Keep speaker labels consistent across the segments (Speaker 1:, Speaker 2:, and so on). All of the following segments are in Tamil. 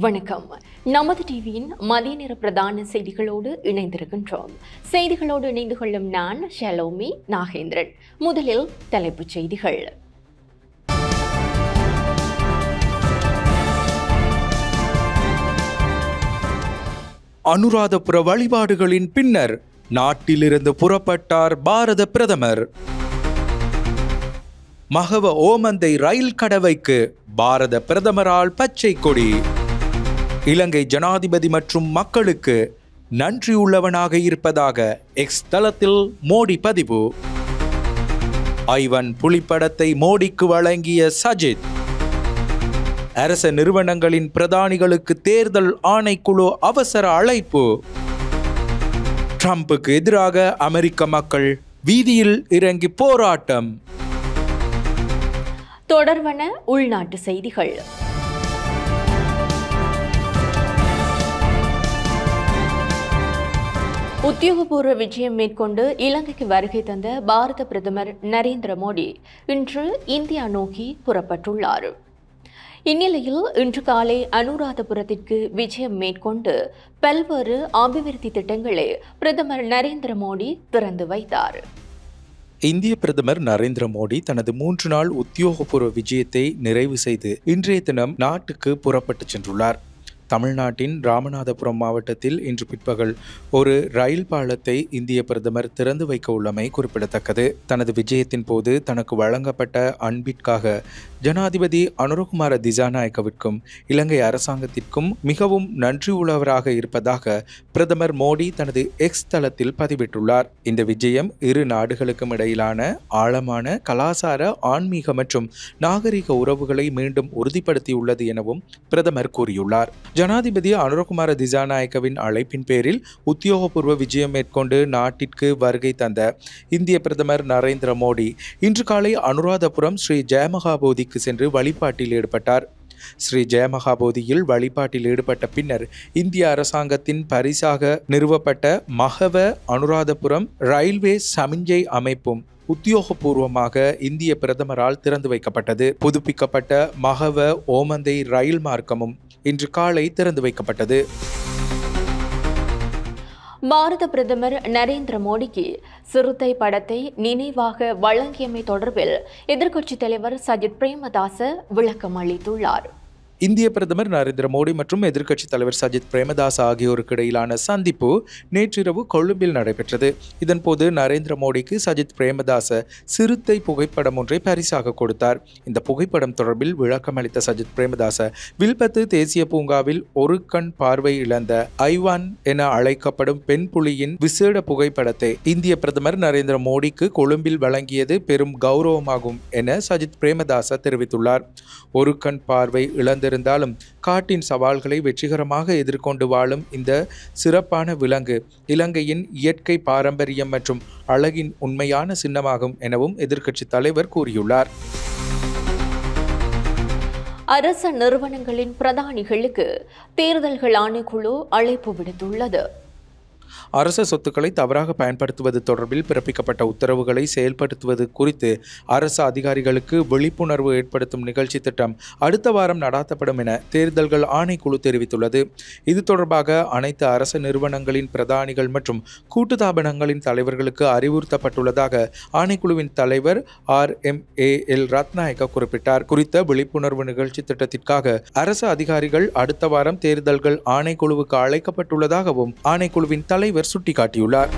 Speaker 1: வணக்கம். நமது டிவியின் மதிய நேர பிரதான செய்திகளோடு இணைந்திருக்கின்றோம். செய்திகளோடு இணைந்து கொள்ளும் நான் ஷலோமி நாகேந்திரன். முதலில் தலைப்புச் செய்திகள்.
Speaker 2: அனுராதபுர வழிபாடுகளின் பின்னர் நாட்டிலிருந்து புறப்பட்டார் பாரத பிரதமர். மகவ ஓமந்தை ரயில் கடவைக்கு பாரத பிரதமரால் பச்சை கொடி. இலங்கை ஜனாதிபதி மற்றும் மக்களுக்கு நன்றியுள்ளவனாக இருப்பதாக எக்ஸ் தளத்தில் மோடி பதிவு. ஐவன் புலிப்படத்தை மோடிக்கு வழங்கிய சஜித். அரச நிறுவனங்களின் பிரதானிகளுக்கு தேர்தல் ஆணைக்குழு அவசர அழைப்பு. ட்ரம்புக்கு எதிராக அமெரிக்க மக்கள் வீதியில் இறங்கி போராட்டம்.
Speaker 1: தொடர்வன உள்நாட்டு செய்திகள். உத்தியோகபூர்வ விஜயம் மேற்கொண்டு இலங்கைக்கு வருகை தந்த பாரத பிரதமர் நரேந்திர மோடி இன்று இந்தியா நோக்கி புறப்பட்டுள்ளார். இந்நிலையில் இன்று காலை அனுராதபுரத்திற்கு விஜயம் மேற்கொண்டு பல்வேறு அபிவிருத்தி திட்டங்களை பிரதமர் நரேந்திர மோடி திறந்து வைத்தார்.
Speaker 2: இந்திய பிரதமர் நரேந்திர மோடி தனது 3 நாள் உத்தியோகபூர்வ விஜயத்தை நிறைவு செய்து இன்றைய தினம் நாட்டுக்கு புறப்பட்டு சென்றுள்ளார். தமிழ்நாட்டின் ராமநாதபுரம் மாவட்டத்தில் இன்று பிற்பகல் ஒரு ரயில் பாலத்தை இந்திய பிரதமர் திறந்து வைக்க உள்ளமை குறிப்பிடத்தக்கது. தனது விஜயத்தின் போது தனக்கு வழங்கப்பட்ட அன்பிற்காக ஜனாதிபதி அனுரகுமார திசாநாயக்கவிற்கும் இலங்கை அரசாங்கத்திற்கும் மிகவும் நன்றியுள்ளவராக இருப்பதாக பிரதமர் மோடி தனது எக்ஸ் தளத்தில் பதிவிட்டுள்ளார். இந்த விஜயம் இரு நாடுகளுக்கும் இடையிலான ஆழமான கலாசார, ஆன்மீக மற்றும் நாகரிக உறவுகளை மீண்டும் உறுதிப்படுத்தியுள்ளது எனவும் பிரதமர் கூறியுள்ளார். ஜனாதிபதி அனுரகுமார திசாநாயக்கவின் அழைப்பின் பேரில் உத்தியோகபூர்வ விஜயம் மேற்கொண்டு நாட்டிற்கு வருகை தந்த இந்திய பிரதமர் நரேந்திர மோடி இன்று காலை அனுராதபுரம் ஸ்ரீ ஜெயமகாபோதிக்கு சென்று வழிபாட்டில் ஈடுபட்டார். ஸ்ரீ ஜெயமகாபோதியில் வழிபாட்டில் ஈடுபட்ட பின்னர் இந்திய அரசாங்கத்தின் பரிசாக நிறுவப்பட்ட மகவ அனுராதபுரம் ரயில்வே சமிஞ்சை அமைப்பும் உத்தியோகபூர்வமாக இந்திய பிரதமரால் திறந்து வைக்கப்பட்டது. புதுப்பிக்கப்பட்ட மகவ ஓமந்தை ரயில் மார்க்கமும் இன்று காலை திறந்து வைக்கப்பட்டது.
Speaker 1: பாரத பிரதமர் நரேந்திர மோடிக்கு சிறுத்தை படத்தை நினைவாக வழங்கியமை தொடர்பில் எதிர்க்கட்சித் தலைவர் சஜித் பிரேமதாச விளக்கம் அளித்துள்ளார்.
Speaker 2: இந்திய பிரதமர் நரேந்திர மோடி மற்றும் எதிர்க்கட்சித் தலைவர் சஜித் பிரேமதாஸ் ஆகியோருக்கு இடையிலான சந்திப்பு நேற்றிரவு கொழும்பில் நடைபெற்றது. இதன்போது நரேந்திர மோடிக்கு சஜித் பிரேமதாச சிறுத்தை புகைப்படம் ஒன்றை பரிசாக கொடுத்தார். இந்த புகைப்படம் தொடர்பில் விளக்கம் அளித்த சஜித் பிரேமதாச வில்பத்து தேசிய பூங்காவில் ஒரு கண் பார்வை இழந்த ஐவான் என அழைக்கப்படும் பெண் புலியின் விசேட புகைப்படத்தை இந்திய பிரதமர் நரேந்திர மோடிக்கு கொழும்பில் வழங்கியது பெரும் கௌரவமாகும் என சஜித் பிரேமதாச தெரிவித்துள்ளார். ஒரு கண் பார்வை இழந்திருந்தாலும் காட்டின் சவால்களை வெற்றிகரமாக எதிர்கொண்டு வாழும் இந்த சிறப்பான விலங்கு இலங்கையின் இயற்கை பாரம்பரியம் மற்றும் அழகின் உண்மையான சின்னமாகும் எனவும் எதிர்க்கட்சித் தலைவர் கூறியுள்ளார்.
Speaker 1: அரச நிறுவனங்களின் பிரதானிகளுக்கு தேர்தல்கள் ஆணைக்குழு அழைப்பு விடுத்துள்ளது.
Speaker 2: அரச சொத்துக்களை தவறாக பயன்படுத்துவது தொடர்பில் பிறப்பிக்கப்பட்ட உத்தரவுகளை செயல்படுத்துவது குறித்து அரசு அதிகாரிகளுக்கு விழிப்புணர்வு ஏற்படுத்தும் நிகழ்ச்சி திட்டம் அடுத்த வாரம் நடாத்தப்படும் என தேர்தல்கள் ஆணைக்குழு தெரிவித்துள்ளது. இது தொடர்பாக அனைத்து அரச நிறுவனங்களின் பிரதானிகள் மற்றும் கூட்டுத்தாபனங்களின் தலைவர்களுக்கு அறிவுறுத்தப்பட்டுள்ளதாக ஆணைக்குழுவின் தலைவர் RMAL ரத்நாயக்க குறிப்பிட்டார். குறித்த விழிப்புணர்வு நிகழ்ச்சி திட்டத்திற்காக அரசு அதிகாரிகள் அடுத்த வாரம் தேர்தல்கள் ஆணைக்குழுவுக்கு அழைக்கப்பட்டுள்ளதாகவும் ஆணைக்குழுவின் தலைவர் சுட்டிக்காட்டியுள்ளார்.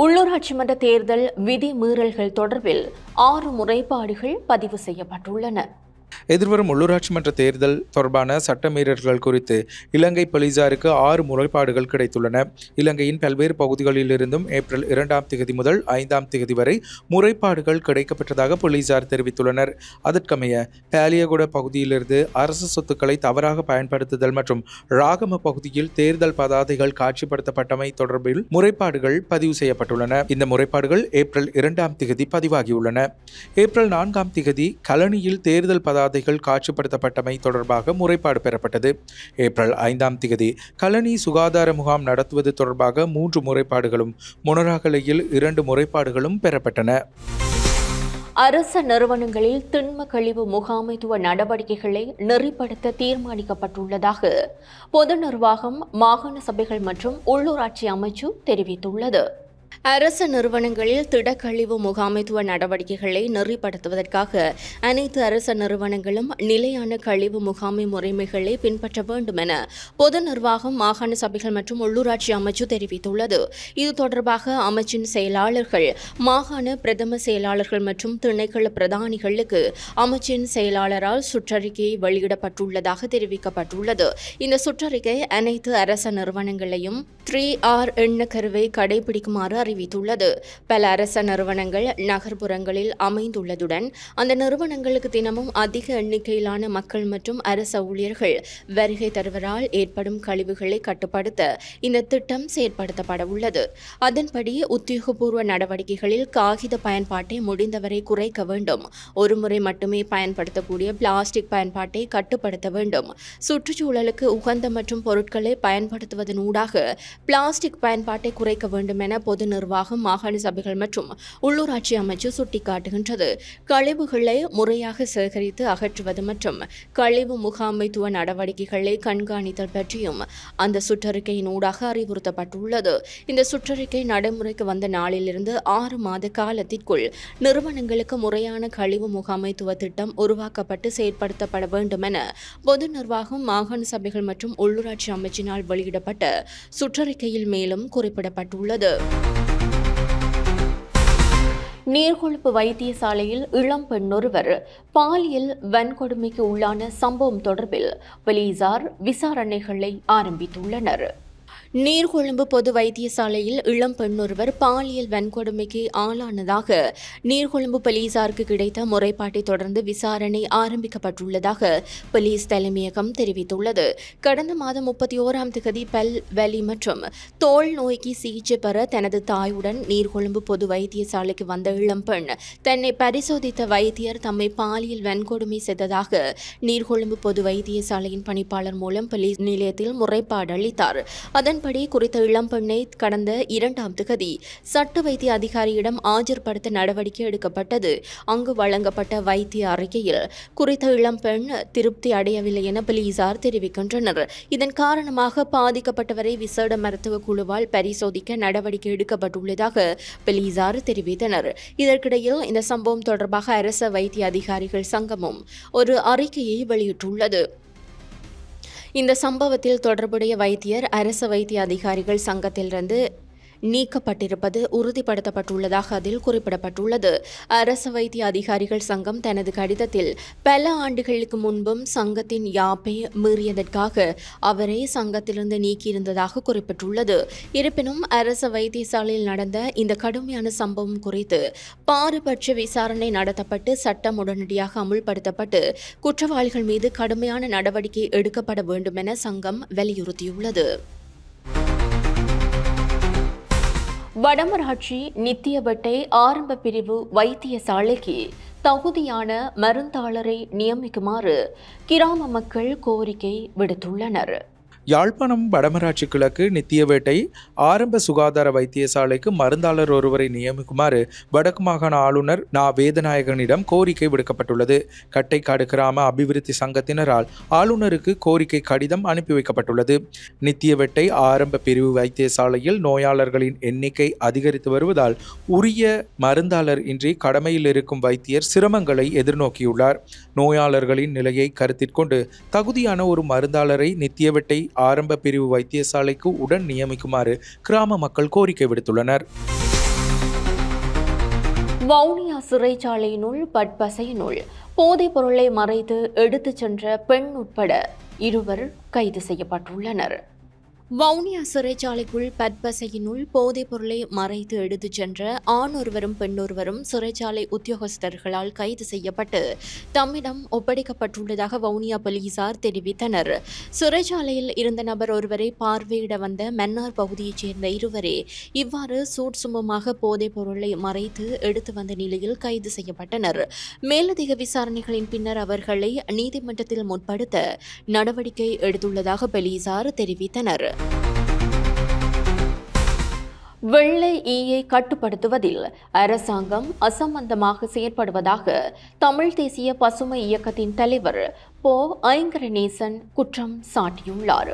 Speaker 1: உள்ளூராட்சி மன்ற தேர்தல் விதி மீறல்கள் தொடர்பில் 6 முறைப்பாடுகள் பதிவு செய்யப்பட்டுள்ளன.
Speaker 2: எதிர்வரும் உள்ளூராட்சி மன்ற தேர்தல் தொடர்பான சட்டமீறல்கள் குறித்து இலங்கை போலீசாருக்கு 6 முறைப்பாடுகள் கிடைத்துள்ளன. இலங்கையின் பல்வேறு பகுதிகளிலிருந்தும் ஏப்ரல் 2ஆம் தேதி முதல் 5ஆம் தேதி வரை முறைப்பாடுகள் கிடைக்கப்பட்டதாக போலீசார் தெரிவித்துள்ளனர். அதற்கமைய பாலியகுட பகுதியிலிருந்து அரசு சொத்துக்களை தவறாக பயன்படுத்துதல் மற்றும் ராகம பகுதியில் தேர்தல் பதாதைகள் காட்சிப்படுத்தப்பட்டமை தொடர்பில் முறைப்பாடுகள் பதிவு செய்யப்பட்டுள்ளன. இந்த முறைப்பாடுகள் ஏப்ரல் 2ஆம் தேதி பதிவாகியுள்ளன. ஏப்ரல் 4ஆம் தேதி கலனியில் தேர்தல் பதாதைகள் காட்சிப்படுத்தப்பட்டமை தொடர்பாக முறைப்பாடு பெறப்பட்டது. ஏப்ரல் 5ஆம் தேதி கலனி சுகாதார முகாம் நடத்துவது தொடர்பாக 3 முறைப்பாடுகளும் மொனராகலையில் 2 முறைப்பாடுகளும் பெறப்பட்டன.
Speaker 1: அரச நிறுவனங்களில் திண்ம கழிவு முகாமைத்துவ நடவடிக்கைகளை நெறிப்படுத்த தீர்மானிக்கப்பட்டுள்ளதாக பொது நிர்வாகம், மாகாண சபைகள் மற்றும் உள்ளூராட்சி அமைச்சு தெரிவித்துள்ளது. அரச நிறுவனங்களில் திடக்கழிவு முகாமைத்துவ நடவடிக்கைகளை நெறிப்படுத்துவதற்காக அனைத்து அரச நிறுவனங்களும் நிலையான கழிவு முகாமை முறைமைகளை பின்பற்ற வேண்டும் என பொது நிர்வாகம், மாகாண சபைகள் மற்றும் உள்ளூராட்சி அமைச்சு தெரிவித்துள்ளது. இது தொடர்பாக அமைச்சின் செயலாளர்கள், மாகாண பிரதம செயலாளர்கள் மற்றும் திணைக்கள பிரதானிகளுக்கு அமைச்சின் செயலாளரால் சுற்றறிக்கை வெளியிடப்பட்டுள்ளதாக தெரிவிக்கப்பட்டுள்ளது. இந்த சுற்றறிக்கை அனைத்து அரச நிறுவனங்களையும் 3R எண்ணக்கருவை கடைபிடிக்குமாறு அறிவித்துள்ளது. பல அரச நிறுவனங்கள் நகர்ப்புறங்களில் அமைந்துள்ளதுடன் அந்த நிறுவனங்களுக்கு தினமும் அதிக எண்ணிக்கையிலான மக்கள் மற்றும் அரச ஊழியர்கள் வருகை தருவதால் ஏற்படும் கழிவுகளை கட்டுப்படுத்த இந்த திட்டம் செயற்படுத்தப்பட உள்ளது. அதன்படி உத்தியோகபூர்வ நடவடிக்கைகளில் காகித பயன்பாட்டை முடிந்தவரை குறைக்க வேண்டும். ஒருமுறை மட்டுமே பயன்படுத்தக்கூடிய பிளாஸ்டிக் பயன்பாட்டை கட்டுப்படுத்த வேண்டும். சுற்றுச்சூழலுக்கு உகந்த மற்றும் பொருட்களை பயன்படுத்துவதனூடாக பிளாஸ்டிக் பயன்பாட்டை குறைக்க வேண்டும் என பொது நிர்வாகம், மாகாண சபைகள் மற்றும் உள்ளூராட்சி அமைச்சு சுட்டிக்காட்டுகின்றது. கழிவுகளை முறையாக சேகரித்து அகற்றுவது மற்றும் கழிவு முகாமைத்துவ நடவடிக்கைகளை கண்காணித்தல் பற்றியும் அந்த சுற்றறிக்கையின் ஊடாக அறிவுறுத்தப்பட்டுள்ளது. இந்த சுற்றறிக்கை நடைமுறைக்கு வந்த நாளிலிருந்து 6 மாத காலத்திற்குள் நிறுவனங்களுக்கு முறையான கழிவு முகாமைத்துவ திட்டம் உருவாக்கப்பட்டு செயற்படுத்தப்பட வேண்டும் என பொது நிர்வாகம், மாகாண சபைகள் மற்றும் உள்ளூராட்சி அமைச்சினால் வெளியிடப்பட்ட சுற்றறிக்கையில் மேலும் குறிப்பிடப்பட்டுள்ளது. நீர்கொழும்பு வைத்தியசாலையில் இளம் பெண்ணொருவர் பாலியல் வன்கொடுமைக்கு உள்ளான சம்பவம் தொடர்பில் போலீசார் விசாரணைகளை ஆரம்பித்துள்ளனர். நீர்கொழும்பு பொது வைத்தியசாலையில் இளம் பெண்ணொருவர் பாலியல் வன்கொடுமைக்கு ஆளானதாக நீர்கொழும்பு போலீசாருக்கு கிடைத்த முறைப்பாட்டை தொடர்ந்து விசாரணை ஆரம்பிக்கப்பட்டுள்ளதாக போலீஸ் தலைமையகம் தெரிவித்துள்ளது. கடந்த மாதம் 31ஆம் தேதி பல் வலி மற்றும் தோல் நோய்க்கு சிகிச்சை பெற தனது தாயுடன் நீர்கொழும்பு பொது வைத்தியசாலைக்கு வந்த இளம் பெண் தன்னை பரிசோதித்த வைத்தியர் தம்மை பாலியல் வன்கொடுமை செய்ததாக நீர்கொழும்பு பொது வைத்தியசாலையின் பணிப்பாளர் மூலம் போலீஸ் நிலையத்தில் முறைப்பாடு அளித்தார். அதன்படி குறித்த இளம்பெண்ணை கடந்த 2ஆம் தேதி சட்ட வைத்திய அதிகாரியிடம் ஆஜர்படுத்த நடவடிக்கை எடுக்கப்பட்டது. அங்கு வழங்கப்பட்ட வைத்திய அறிக்கையில் குறித்த இளம்பெண் திருப்தி அடையவில்லை என போலீசார் தெரிவிக்கின்றனர். இதன் காரணமாக பாதிக்கப்பட்டவரை விசேட மருத்துவ குழுவால் பரிசோதிக்க நடவடிக்கை எடுக்கப்பட்டுள்ளதாக போலீசார் தெரிவித்தனர். இதற்கிடையில் இந்த சம்பவம் தொடர்பாக அரச வைத்திய அதிகாரிகள் சங்கமும் ஒரு அறிக்கையை வெளியிட்டுள்ளது. இந்த சம்பவத்தில் தொடர்புடைய வைத்தியர் அரச வைத்திய அதிகாரிகள் சங்கத்திலிருந்து நீக்கப்பட்டிருப்பது உறுதிப்படுத்தப்பட்டுள்ளதாக அதில் குறிப்பிடப்பட்டுள்ளது. அரச வைத்திய அதிகாரிகள் சங்கம் தனது கடிதத்தில் பல ஆண்டுகளுக்கு முன்பும் சங்கத்தின் யாப்பை மீறியதற்காக அவரை சங்கத்திலிருந்து நீக்கியிருந்ததாக குறிப்பிட்டுள்ளது. இருப்பினும் அரச வைத்தியசாலையில் நடந்த இந்த கடுமையான சம்பவம் குறித்து பாரபட்ச விசாரணை நடத்தப்பட்டு சட்டம் உடனடியாக அமுல்படுத்தப்பட்டு குற்றவாளிகள் மீது கடுமையான நடவடிக்கை எடுக்கப்பட வேண்டும் என சங்கம் வலியுறுத்தியுள்ளது. வடமராட்சி நித்தியவட்டை ஆரம்ப பிரிவு வைத்தியசாலைக்கு தகுதியான மருந்தாளரை நியமிக்குமாறு கிராம மக்கள் கோரிக்கை விடுத்துள்ளனர்.
Speaker 2: யாழ்ப்பாணம் வடமராட்சி கிழக்கு நித்தியவேட்டை ஆரம்ப சுகாதார வைத்தியசாலைக்கு மருந்தாளர் ஒருவரை நியமிக்குமாறு வடக்கு மாகாண ஆளுநர் நா. வேதநாயகனிடம் கோரிக்கை விடுக்கப்பட்டுள்ளது. கட்டைக்காடு கிராம அபிவிருத்தி சங்கத்தினரால் ஆளுநருக்கு கோரிக்கை கடிதம் அனுப்பி வைக்கப்பட்டுள்ளது. நித்தியவேட்டை ஆரம்ப பிரிவு வைத்தியசாலையில் நோயாளர்களின் எண்ணிக்கை அதிகரித்து வருவதால் உரிய மருந்தாளர் இன்றி கடமையில் இருக்கும் வைத்தியர் சிரமங்களை எதிர்நோக்கியுள்ளார். நோயாளர்களின் நிலையை கருத்திற்கொண்டு தகுதியான ஒரு மருந்தாளரை நித்தியவேட்டை ஆரம்ப பிரிவு வைத்தியசாலைக்கு உடன் நியமிக்குமாறு கிராம மக்கள் கோரிக்கை விடுத்துள்ளனர்.
Speaker 1: வவுனியா சிறைச்சாலையினுள் பட்பசையினுள் போதைப் பொருளை மறைத்து எடுத்துச் சென்ற பெண் உட்பட 2 கைது செய்யப்பட்டுள்ளனர். வவுனியா சிறைச்சாலைக்குள் பட்பசையினுள் போதைப் பொருளை மறைத்து எடுத்துச் சென்ற ஆண் ஒருவரும் பெண்ணொருவரும் சிறைச்சாலை உத்தியோகஸ்தர்களால் கைது செய்யப்பட்டு தம்மிடம் ஒப்படைக்கப்பட்டுள்ளதாக வவுனியா போலீசார் தெரிவித்தனர். சிறைச்சாலையில் இருந்த நபர் ஒருவரை பார்வையிட வந்த மன்னார் பகுதியைச் சேர்ந்த 2 இவ்வாறு சூட்சுமமாக போதைப் பொருளை மறைத்து எடுத்து வந்த நிலையில் கைது செய்யப்பட்டனர். மேலதிக விசாரணைகளின் பின்னர் அவர்களை நீதிமன்றத்தில் முற்படுத்த நடவடிக்கை எடுத்துள்ளதாக போலீசார் தெரிவித்தனர். வெள்ளை ஈயை கட்டுப்படுத்துவதில் அரசாங்கம் அசம்பந்தமாக செயற்படுவதாக தமிழ் தேசிய பசுமை இயக்கத்தின் தலைவர் போ. ஐங்கரநேசன் குற்றம் சாட்டியுள்ளார்.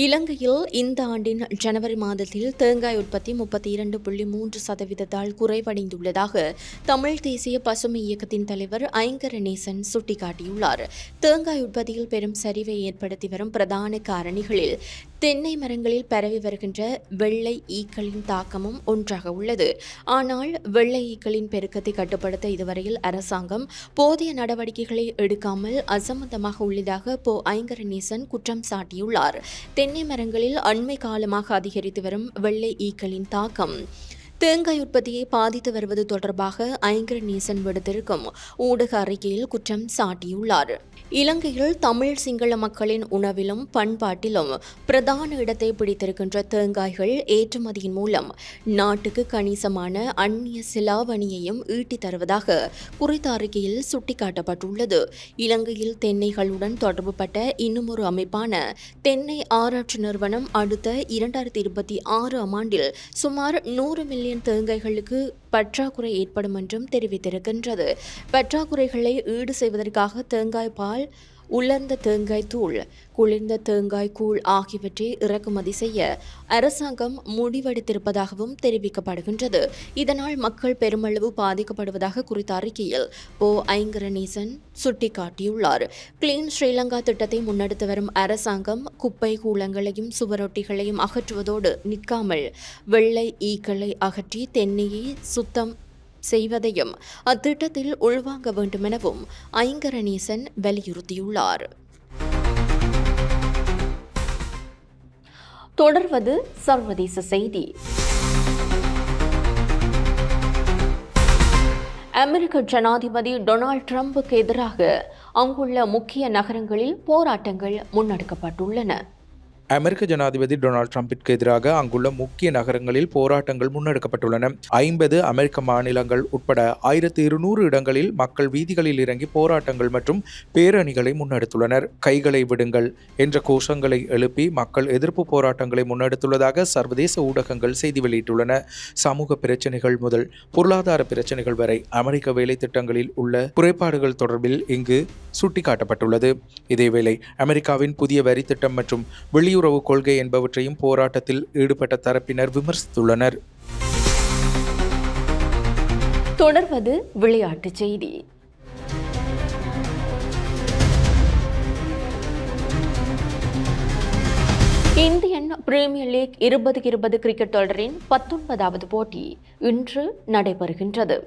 Speaker 1: இலங்கையில் இந்த ஆண்டின் ஜனவரி மாதத்தில் தேங்காய் உற்பத்தி 32.3% குறைவடைந்துள்ளதாக தமிழ் தேசிய பசுமை இயக்கத்தின் தலைவர் ஐங்கரநேசன் சுட்டிக்காட்டியுள்ளார். தேங்காய் உற்பத்தியில் பெரும் சரிவை ஏற்படுத்தி வரும் பிரதான காரணிகளில் தென்னை மரங்களில் பரவி வருகின்ற வெள்ளை ஈக்களின் தாக்கமும் ஒன்றாக உள்ளது. ஆனால் வெள்ளை ஈக்களின் பெருக்கத்தை கட்டுப்படுத்த இதுவரையில் அரசாங்கம் போதிய நடவடிக்கைகளை எடுக்காமல் அசம்பந்தமாக உள்ளதாக போ. ஐங்கரநேசன் குற்றம் சாட்டியுள்ளார். தென்னை மரங்களில் அண்மை காலமாக அதிகரித்து வரும் வெள்ளை ஈக்களின் தாக்கம் தேங்காய் உற்பத்தியை பாதித்து வருவது தொடர்பாக ஐங்கரநேசன் விடுத்திருக்கும் ஊடக அறிக்கையில் குற்றம் சாட்டியுள்ளார். இலங்கையில் தமிழ் சிங்கள மக்களின் உணவிலும் பண்பாட்டிலும் பிரதான இடத்தை பிடித்திருக்கின்ற தேங்காய்கள் ஏற்றுமதியின் மூலம் நாட்டுக்கு கணிசமான அந்நிய செலாவணியையும் ஈட்டித் தருவதாக குறித்த அறிக்கையில் சுட்டிக்காட்டப்பட்டுள்ளது. இலங்கையில் தென்னைகளுடன் தொடர்புபட்ட இன்னுமொரு அமைப்பான தென்னை ஆராய்ச்சி நிறுவனம் அடுத்த 2026 ஆண்டில் சுமார் 100 மில்லியன் தேங்காய்களுக்கு பற்றாக்குறை ஏற்படும் என்றும் தெரிவித்திருக்கின்றது. பற்றாக்குறைகளை ஈடு செய்வதற்காக தேங்காய் பால், உலர்ந்த தேங்காய் தூள், குளிர்ந்த தேங்காய் கூழ் ஆகியவற்றை இறக்குமதி செய்ய அரசாங்கம் முடிவெடுத்திருப்பதாகவும் தெரிவிக்கப்படுகின்றது. இதனால் மக்கள் பெருமளவு பாதிக்கப்படுவதாக குறித்த அறிக்கையில் போ. ஐங்கரநேசன் சுட்டிக்காட்டியுள்ளார். கிளீன் ஸ்ரீலங்கா திட்டத்தை முன்னெடுத்து வரும் அரசாங்கம் குப்பை கூளங்களையும் சுவரொட்டிகளையும் அகற்றுவதோடு நிற்காமல் வெள்ளை ஈக்களை அகற்றி தென்னையை சுத்தம் செய்வதையும் அத்திட்டத்தில் உள்வாங்க வேண்டும் எனவும் ஐங்கரநேசன் வலியுறுத்தியுள்ளார். தொடர்வது சர்வதேச செய்தி. அமெரிக்க ஜனாதிபதி டொனால்ட் ட்ரம்புக்கு எதிராக அங்குள்ள முக்கிய நகரங்களில் போராட்டங்கள் முன்னெடுக்கப்பட்டுள்ளன.
Speaker 2: அமெரிக்க ஜனாதிபதி டொனால்ட் ட்ரம்பிற்கு எதிராக அங்குள்ள முக்கிய நகரங்களில் போராட்டங்கள் முன்னெடுக்கப்பட்டுள்ளன. 50 அமெரிக்க மாநிலங்கள் உட்பட 1200 இடங்களில் மக்கள் வீதிகளில் இறங்கி போராட்டங்கள் மற்றும் பேரணிகளை முன்னெடுத்துள்ளனர். கைகளை விடுங்கள் என்ற கோஷங்களை எழுப்பி மக்கள் எதிர்ப்பு போராட்டங்களை முன்னெடுத்துள்ளதாக சர்வதேச ஊடகங்கள் செய்தி வெளியிட்டுள்ளன. சமூக பிரச்சினைகள் முதல் பொருளாதார பிரச்சினைகள் வரை அமெரிக்க வேலை திட்டங்களில் உள்ள குறைபாடுகள் தொடர்பில் இங்கு சுட்டிக்காட்டப்பட்டுள்ளது. இதேவேளை அமெரிக்காவின் புதிய வரி திட்டம் மற்றும் வெளியுறவு கொள்கை என்பவற்றையும் போராட்டத்தில் ஈடுபட்ட தரப்பினர் விமர்சித்துள்ளனர்.
Speaker 1: தொடர்வது விளையாட்டுச் செய்தி. இந்தியன் பிரீமியர் லீக் 2020 கிரிக்கெட் தொடரின் 19வது போட்டி இன்று நடைபெறுகின்றது.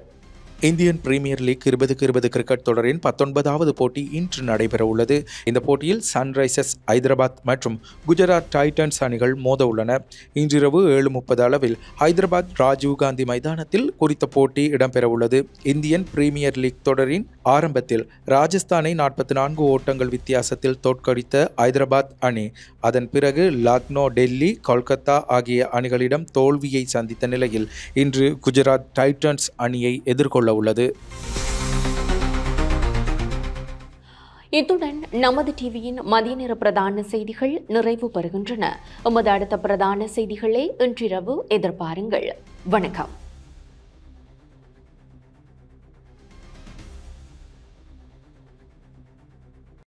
Speaker 2: இந்தியன் பிரீமியர் லீக் 2020 கிரிக்கெட் தொடரின் 19வது போட்டி இன்று நடைபெற உள்ளது. இந்த போட்டியில் சன்ரைசர்ஸ் ஐதராபாத் மற்றும் குஜராத் டைட்டன்ஸ் அணிகள் மோத உள்ளன. இன்றிரவு 7:30 அளவில் ஹைதராபாத் ராஜீவ்காந்தி மைதானத்தில் குறித்த போட்டி இடம்பெற உள்ளது. இந்தியன் பிரீமியர் லீக் தொடரின் ஆரம்பத்தில் ராஜஸ்தானை 44 ஓட்டங்கள் வித்தியாசத்தில் தோற்கடித்த ஐதராபாத் அணி அதன் பிறகு லக்னோ, டெல்லி, கொல்கத்தா ஆகிய அணிகளிடம் தோல்வியை சந்தித்த நிலையில் இன்று குஜராத் டைட்டன்ஸ் அணியை எதிர்கொள்ள உள்ளது.
Speaker 1: இத்துடன் நமது டிவியின் மதிய நேர பிரதான செய்திகள் நிறைவு பெறுகின்றன. எமது அடுத்த பிரதான செய்திகளை இன்றிரவு எதிர்பாருங்கள். வணக்கம்.